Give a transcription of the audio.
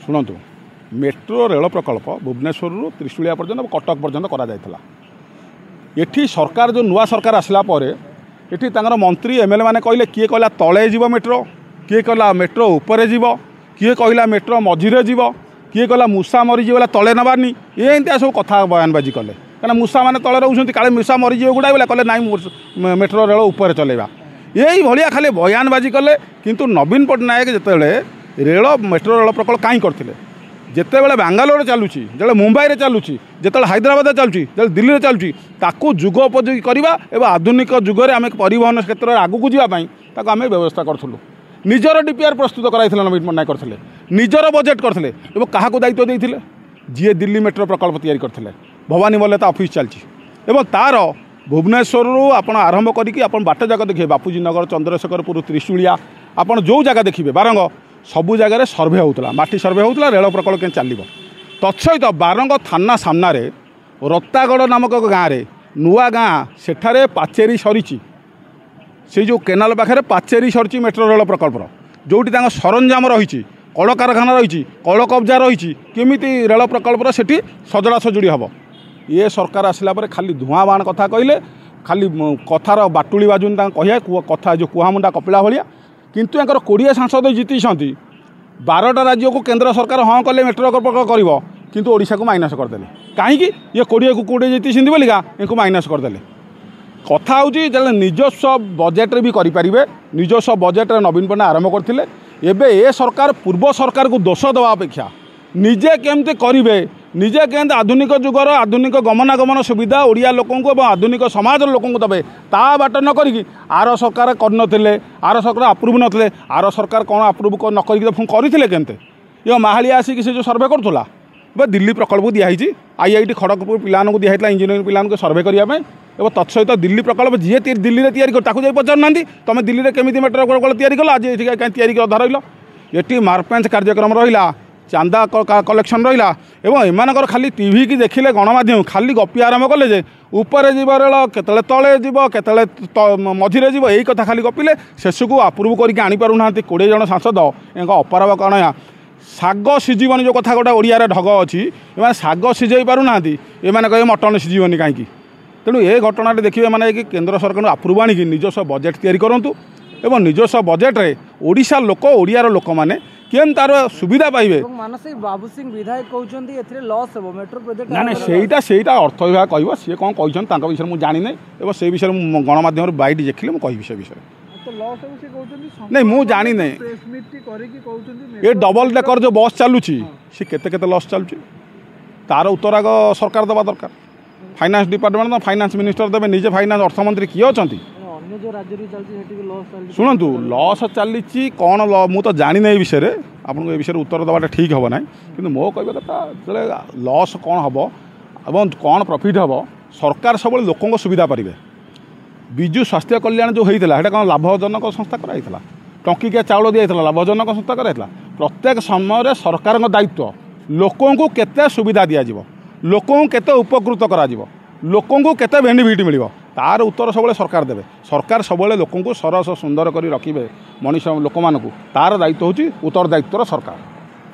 शुणु metro rail प्रकल्प भुवनेश्वर त्रिशूलिया पर्यंत कटक पर्यंत करा सरकार जो नुआ सरकार आसला ये मंत्री एमएलए मैंने कहले किए कहला तले जीव मेट्रो किए कहला मेट्रो उपरे जीव किए कहला मेट्रो मझिरे जीव किए कहला मूसा मरीजी तले नबानी ये सब कथा बयानबाजी कले कहीं मूसा मैंने तले रोच काले मूसा मरीजी गुड़ा बोले कहले नाई मेट्रो रेल उपर चलेगा यही भाया खाली बयानबाजी कले किंतु नवीन पट्टनायक जिते रेल मेट्रो रेल प्रकल्प कहीं करते जिते बड़े बांगालोर चलुची जो मुंबई में चलुची जो हैदराबाद चलुची जो दिल्ली में चलुची ताकू जुग उपयोगी करवा एवं आधुनिक जुगे आम परिवहन क्षेत्र में आगू जावाई आम व्यवस्था करूँ निजर डीपीआर प्रस्तुत कराई नवीन पट्टनायक करते निजर बजेट करते क्या दायित्व देते जी दिल्ली मेट्रो प्रकल्प तैयारी करते भवानी मल्ल ऑफिस चलती तार भुवनेश्वर आप आरंभ करके बाट जाक देखिए बापूजी नगर चंद्रशेखरपुर त्रिशूलिया आप जो जगह देखिए बारंग सबू जगह सर्भे होता माटी सर्भे होता रेल प्रकल्प के चलो तत्सहित बारंग थाना सामने रत्तागढ़ नामक गाँव में नुआ गाँ सेठारे पाचेरी सरी से जो केनाल पाखे पाचेरी सरी मेट्रो रेल प्रकल्पर जोटी सरंजाम रही कल कारखाना रही कल कब्जा रही केमी रेल प्रकल्पर से सजड़ा सजुड़ी हम ये सरकार आसला खाली धुआं बाण कथा कहले खाली कथार बाटुली बाजुन कह कथा जो कुहामुंडा कपिला भाया किंतु यहाँ 20 सांसद जीति 12टा राज्य को केंद्र सरकार हाँ कले मेट्रो प्रकल्प कर किंतु ओडिशा को माइनस करदे कहीं ये 20 को 20 जीति बोलिका इनको माइनस करदे कथा हूँ निजस्व बजेट भी करें निजस्व बजेट नवीन पट्टनायक आरंभ करते एवं ए सरकार पूर्व सरकार को दोष देवा अपेक्षा निजे केमती करेंगे निजे केमती आधुनिक जुगर आधुनिक गमनागमन सुविधा ओडिया लोक आधुनिक समाज लोक देवे ता बाट न करी आर सरकार करनथिले आर सरकार आप्रुव नथिले आर सरकार कौन आप्रुव न करते केमते ये माहालिया आसिक से जो सर्वे करूला दिल्ली प्रकल्प दिखाई आईआईटी खड़गपुर पिलानू दिखाई इंजीनियरिंग पिलानू सर्वे करने तत्सहित दिल्ली प्रकल्प जी दिल्ली में तैयारी कर पचार ना तुम दिल्ली में केमी मेट्रो प्रकल्प तैयारी कल आज ये तैयारी अधा रहा ये मार्पेंच कार्यक्रम रहा चांदा कलेक्शन रहा एवं एमानकर खाली टीवी की देखिले गणमाध्यम खाली गपी आरंभ कले जे ऊपर जीव रेल केतले तले जीव केतले मझिरे जीव यही कथा खाली गपिले शेष को आप्रुव करके आनीपारूना 20 जन सांसद यहाँ अपराव कण शाग सीझीबनी जो कथा गोटे ओडिया ढग अच्छी शाग सीझे पारूना एम कहे मटन सीझीबनी कहीं तेणु ये घटना देखिए मैंने कि केंद्र सरकार आप्रुव आनिक निजस्व बजेट तैयारी करूँ एवं निजस्व बजेट्रे ओडिशा लोक ओडियार लोक मैंने केम तार सुविधा पाइबे मानसी बाबू सिंह विधायक कहउछन्ती एथरे लॉस हेबो मेट्रो प्रोजेक्ट ना सेटा अर्थ विभाग कहबो सी कौन कहछन विषय मु जानि नै एवं से विषय गणमाध्यम बाइट देखिले मु कहि विषय तो लॉस हेबो से कहउछन्ती नहीं मु जानि नै प्रेस मीट टी करी कि कहउछन्ती ए डबल डेकर जो बस चालुची सी केते लॉस चालुची तार उत्तर आग सरकार दबा दरकार फाइनेंस डिपार्टमेंट फाइनेंस मिनिस्टर देबे निजे फाइनेंस अर्थमंत्री किए अछन्ती शुणु लॉस चली कौन मु तो जानी ना विषय आपको ये विषय उत्तर देवाटा ठीक हम ना कि मो कह कथा लॉस कौन हम एवं कौन प्रॉफिट हम सरकार सब लोक सुविधा पारे विजु स्वास्थ्य कल्याण जो होता है कौन लाभजनक संस्था कराई टंकिकिया चाउल दिया लाभजनक संस्था कराई प्रत्येक समय सरकार दायित्व लोक केते सुविधा दिज्व लोक केते उपकृत करा लोक केते बेनिफिट मिल तार उत्तर सब सरकार देवे सरकार सब लोक सरस सुंदर कर रखिए मनीष लोक मानू तार दायित्व हूँ उत्तरदायित्वर सरकार।